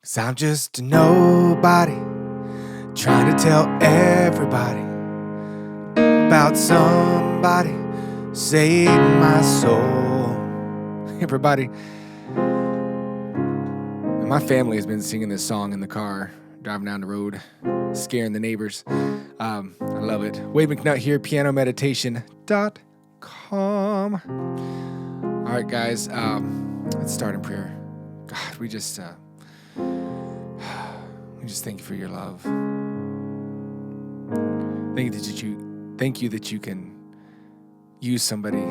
'Cause I'm just a nobody trying to tell everybody about somebody saving my soul. Everybody, my family has been singing this song in the car, driving down the road, scaring the neighbors. I love it. Wade McNutt here, pianomeditation.com. All right, guys, let's start in prayer. God, we just thank you for your love. Thank you that you can use somebody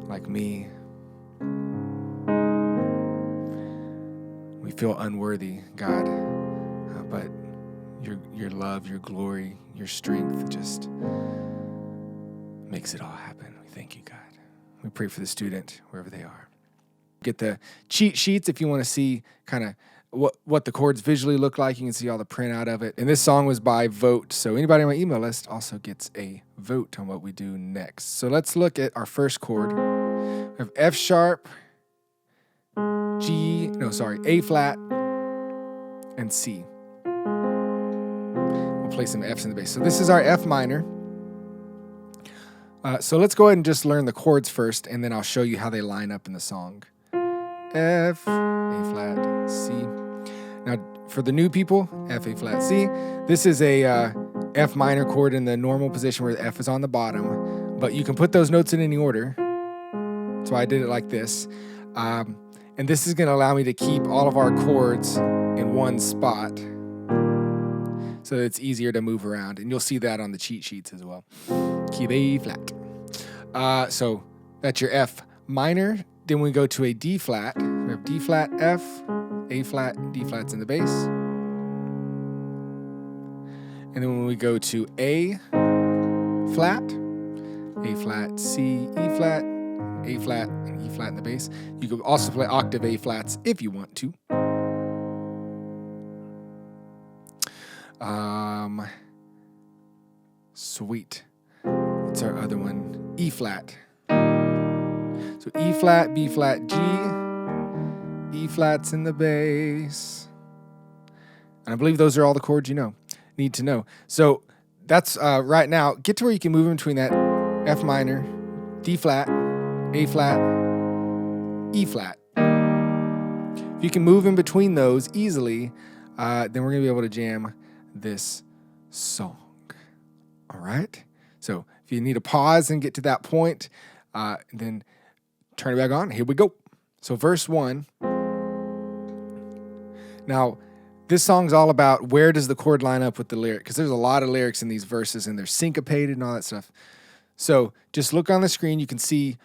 like me. We feel unworthy, God, but your love, your glory, your strength just makes it all happen. We thank you, God. We pray for the student wherever they are. Get the cheat sheets if you want to see kind of what the chords visually look like. You can see all the printout of it. And this song was by vote, so anybody on my email list also gets a vote on what we do next. So let's look at our first chord. We have F sharp, A flat, and C. We'll play some Fs in the bass. So this is our F minor. So let's go ahead and just learn the chords first, and then I'll show you how they line up in the song. F, A flat, C. Now, for the new people, F, A flat, C. This is a F minor chord in the normal position where the F is on the bottom, but you can put those notes in any order. So I did it like this. And this is going to allow me to keep all of our chords in one spot so that it's easier to move around. And you'll see that on the cheat sheets as well. Keep A flat. So that's your F minor. Then we go to a D flat. We have D flat, F, A flat, D flats in the bass. And then when we go to A flat, C, E flat, A flat, and E flat in the bass. You can also play octave A flats if you want to. Sweet. What's our other one? E flat. So E flat, B flat, G, E flats in the bass. And I believe those are all the chords you need to know. So that's right now. Get to where you can move in between that F minor, D flat, A flat, E flat. If you can move in between those easily, then we're going to be able to jam this song. All right? So if you need to pause and get to that point, then turn it back on. Here we go. So verse 1. Now, this song's all about where does the chord line up with the lyric, because there's a lot of lyrics in these verses, and they're syncopated and all that stuff. So just look on the screen. You can see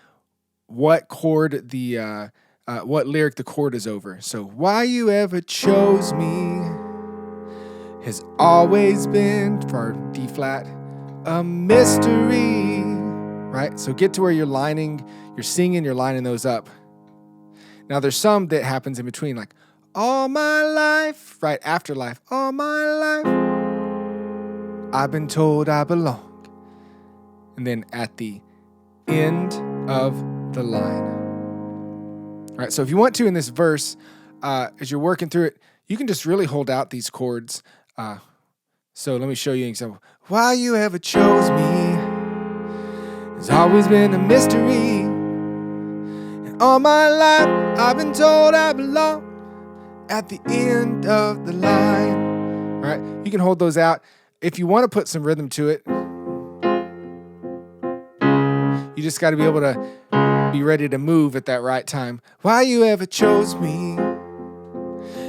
what chord what lyric the chord is over. So why you ever chose me has always been, for our D flat, a mystery, right? So get to where you're singing, you're lining those up. Now there's some that happens in between, like all my life, right after life, all my life, I've been told I belong. And then at the end of the line. All right, so if you want to in this verse, as you're working through it, you can just really hold out these chords. So let me show you an example. Why you ever chose me has always been a mystery. And all my life I've been told I belong at the end of the line. All right, you can hold those out. If you want to put some rhythm to it, you just got to be able to be ready to move at that right time. Why you ever chose me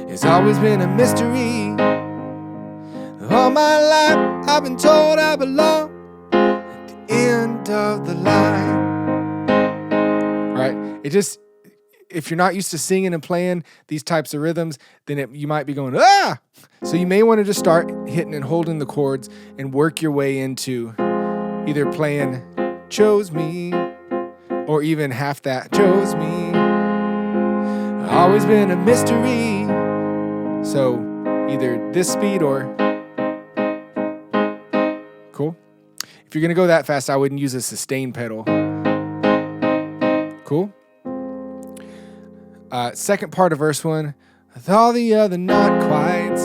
has always been a mystery. All my life I've been told I belong at the end of the line. All right, if you're not used to singing and playing these types of rhythms, then you might be going, ah! So you may want to just start hitting and holding the chords and work your way into either playing chose me, or even half that, chose me. Always been a mystery. So either this speed or, cool. If you're gonna go that fast, I wouldn't use a sustain pedal. Cool. Second part of verse 1. with all the other not quites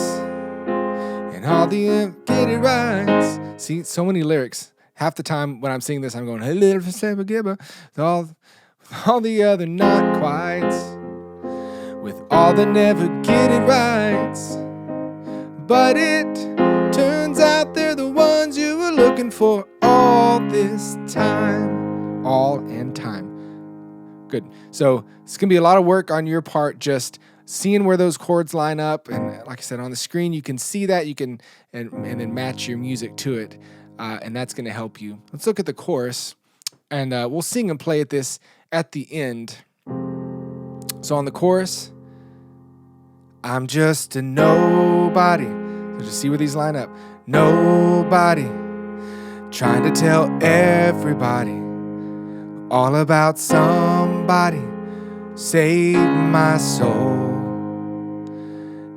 and all the get it right. See, so many lyrics. Half the time when I'm singing this, I'm going, hey, little with all the other not quites, with all the never get it right. But it turns out they're the ones you were looking for all this time. All and time. Good. So it's going to be a lot of work on your part, just seeing where those chords line up. And like I said, on the screen, you can see that. You can and then match your music to it. And that's going to help you. Let's look at the chorus. And we'll sing and play at this at the end. So on the chorus, I'm just a nobody. So just see where these line up. Nobody, trying to tell everybody all about somebody. Save my soul.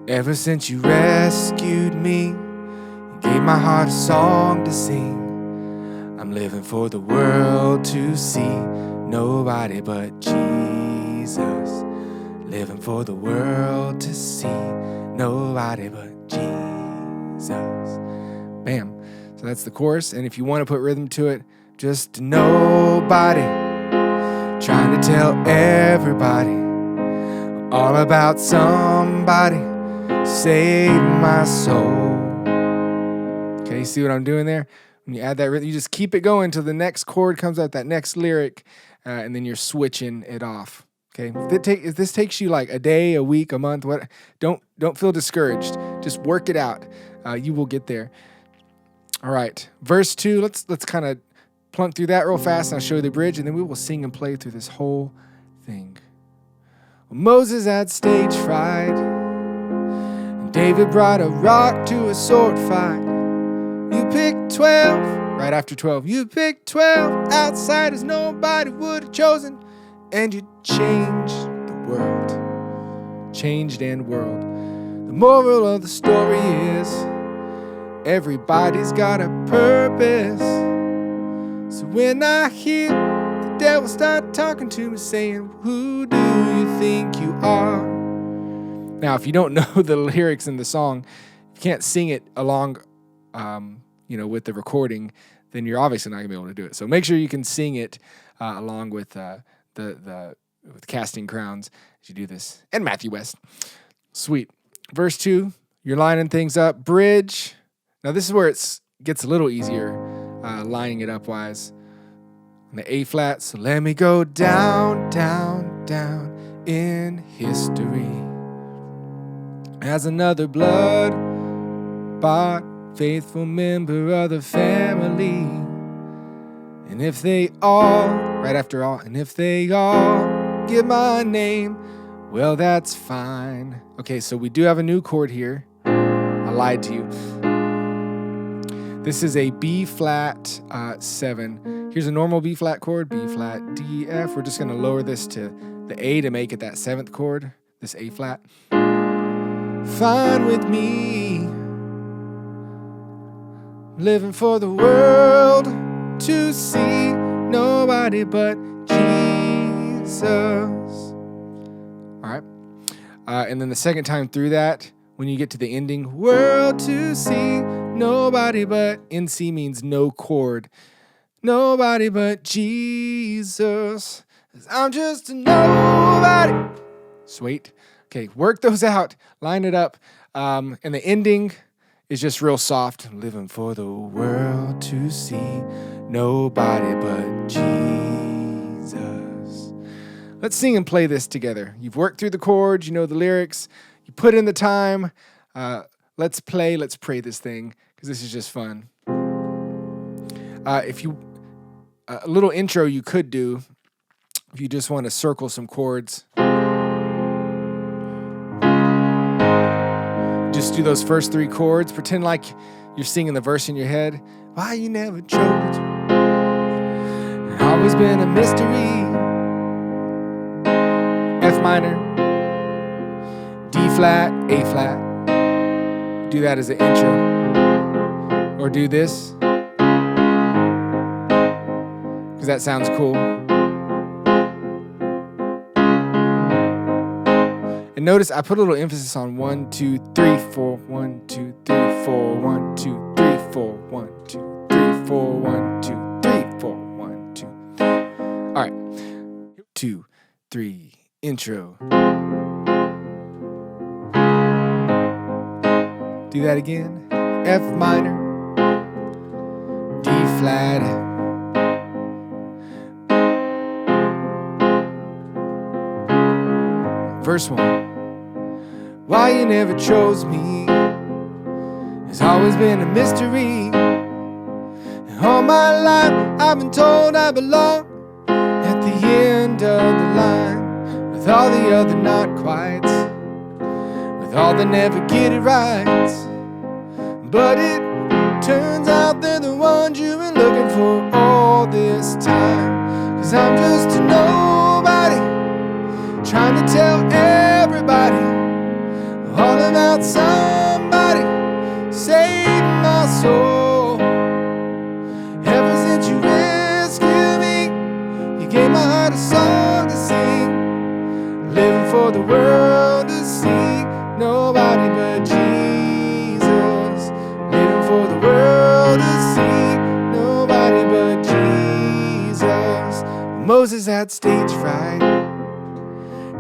Ever since you rescued me, you gave my heart a song to sing. I'm living for the world to see. Nobody but Jesus. Living for the world to see. Nobody but Jesus. Bam. So that's the chorus. And if you want to put rhythm to it, just nobody, trying to tell everybody all about somebody. Save my soul. Okay, see what I'm doing there? When you add that rhythm, you just keep it going until the next chord comes out, that next lyric, and then you're switching it off. Okay, if this takes you like a day, a week, a month, don't feel discouraged. Just work it out. You will get there. All right, verse 2. Let's kind of plunk through that real fast, and I'll show you the bridge, and then we will sing and play through this whole thing. Well, Moses had stage fright, and David brought a rock to a sword fight. You picked 12, right after 12. You picked 12 outsiders nobody would have chosen, and you changed the world. Changed and world. The moral of the story is everybody's got a purpose. So when I hear the devil start talking to me saying, who do you think you are? Now, if you don't know the lyrics in the song, you can't sing it along with the recording, then you're obviously not gonna be able to do it. So make sure you can sing it along with with Casting Crowns as you do this, and Matthew West. Sweet. Verse 2, you're lining things up. Bridge. Now this is where it gets a little easier, lining it up wise. On the A flat. So let me go down, down, down in history as another blood-bought faithful member of the family. And if they all, right after all, and if they all get my name, well, that's fine. Okay, so we do have a new chord here. I lied to you. This is a B flat 7. Here's a normal B flat chord, B flat, D, F. We're just going to lower this to the A to make it that 7th chord, this A flat. Fine with me. Living for the world to see. Nobody but Jesus. All right. And then the second time through that, when you get to the ending, world to see. Nobody but, in C means no chord. Nobody but Jesus. I'm just a nobody. Sweet. Okay, work those out. Line it up. And the ending is just real soft. Living for the world to see. Nobody but Jesus. Let's sing and play this together. You've worked through the chords. You know the lyrics. You put in the time. Let's play. Let's pray this thing, because this is just fun. A little intro you could do if you just want to circle some chords. Just do those first 3 chords. Pretend like you're singing the verse in your head. Why you never chose? It's always been a mystery. F minor, D flat, A flat. Do that as an intro. Or do this, because that sounds cool. And notice I put a little emphasis on 1, 2, 3, 4, 1, 2, 3, 4, 1, 2, 3, 4, 1, 2, 3, 4, 1, 2, 3, 4, 1, 2. All right. 2, 3, intro. Do that again. F minor, D flat. Verse 1. Why you never chose me has always been a mystery. And all my life I've been told I belong at the end of the line, with all the other not quites, with all that never get it right. But it turns out they're the ones you've been looking for all this time. 'Cause I'm just a nobody, trying to tell everybody all about somebody saving my soul. Ever since you rescued me, you gave my heart a song to sing, living for the world to see. Nobody but Jesus, living for the world to see. Nobody but Jesus. Moses had stage fright,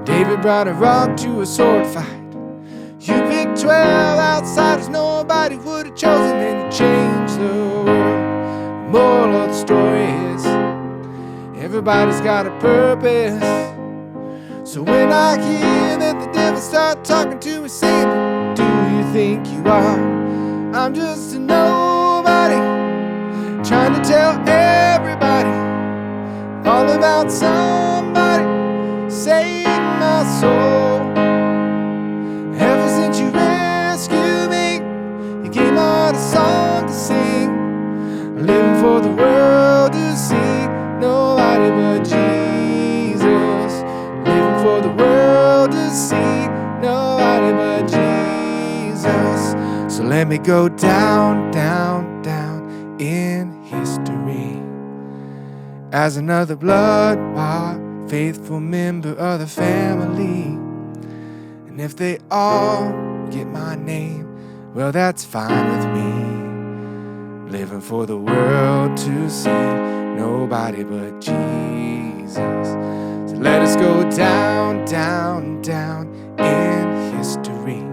David brought a rock to a sword fight. You picked 12 outsiders nobody would have chosen, and you changed the world. The moral of the story is everybody's got a purpose. So when I hear that the devil start talking to me saying, do you think you are? I'm just a nobody, trying to tell everybody all about somebody saving my soul. Ever since you rescued me, you gave my heart a song to sing, living for the world to see. Nobody but Jesus, living for the world to see. Nobody but Jesus. So let me go down, down, down in history as another blood-bought faithful member of the family. And if they all get my name, well, that's fine with me. Living for the world to see. Nobody but Jesus. So let us go down, down, down in history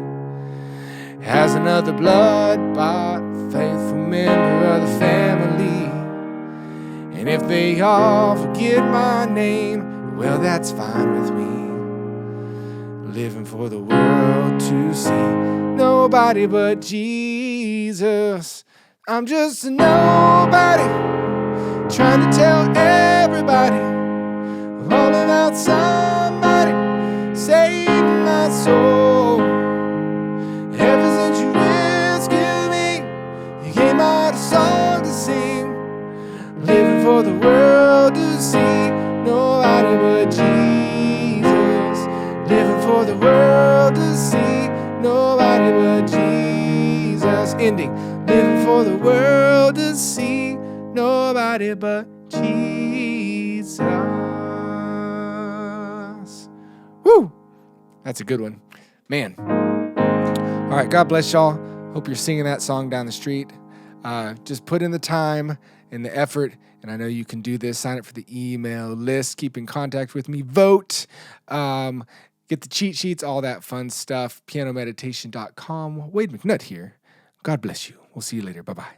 as another blood-bought faithful member of the family. And if they all forget my name, well, that's fine with me. Living for the world to see. Nobody but Jesus. I'm just a nobody, trying to tell everybody all about somebody saving my soul. Ever since you rescued me, you gave my heart a song to sing, living for the world to see. Nobody but Jesus, living for the world to see. Nobody but Jesus. Ending. Living for the world to see. Nobody but Jesus. Woo! That's a good one. Man. All right, God bless y'all. Hope you're singing that song down the street. Just put in the time and the effort, and I know you can do this. Sign up for the email list. Keep in contact with me. Vote. Get the cheat sheets, all that fun stuff. pianomeditation.com. Wade McNutt here. God bless you. We'll see you later. Bye-bye.